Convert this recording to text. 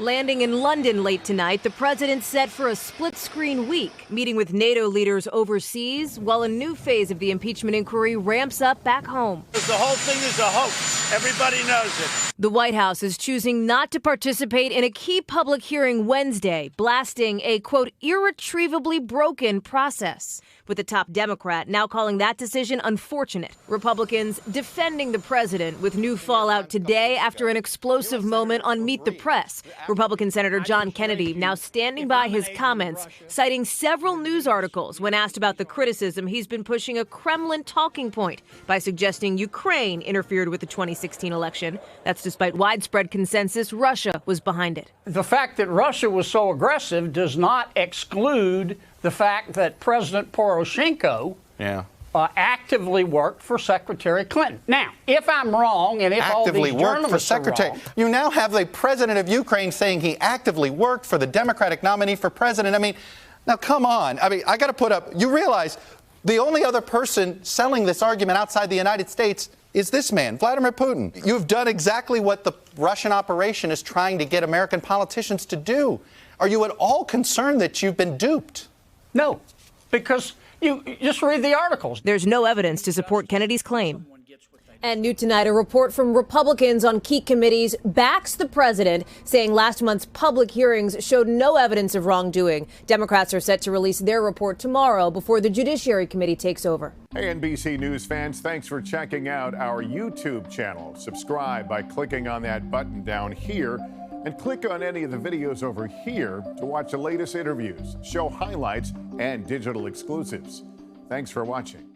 Landing in London late tonight, the president set for a split-screen week, meeting with NATO leaders overseas, while a new phase of the impeachment inquiry ramps up back home. The whole thing is a hoax. Everybody knows it. The White House is choosing not to participate in a key public hearing Wednesday, blasting a, quote, irretrievably broken process, with the top Democrat now calling that decision unfortunate. Republicans defending the president with new fallout today after an explosive moment on Meet the Press. Republican Senator John Kennedy now standing by his comments, citing several news articles when asked about the criticism he's been pushing a Kremlin talking point by suggesting Ukraine interfered with the 2016 election. That's despite widespread consensus Russia was behind it. The fact that Russia was so aggressive does not exclude the fact that President Poroshenko actively worked for Secretary Clinton. Now, if I'm wrong, and if all these journalists are wrong, you now have the president of Ukraine saying he actively worked for the Democratic nominee for president. I mean, now come on. I mean, I got to put up. You realize the only other person selling this argument outside the United States is this man, Vladimir Putin. You've done exactly what the Russian operation is trying to get American politicians to do. Are you at all concerned that you've been duped? No, because you just read the articles. There's no evidence to support Kennedy's claim. And new tonight, a report from Republicans on key committees backs the president, saying last month's public hearings showed no evidence of wrongdoing. Democrats are set to release their report tomorrow before the Judiciary Committee takes over. Hey, NBC News fans, thanks for checking out our YouTube channel. Subscribe by clicking on that button down here and click on any of the videos over here to watch the latest interviews, show highlights, and digital exclusives. Thanks for watching.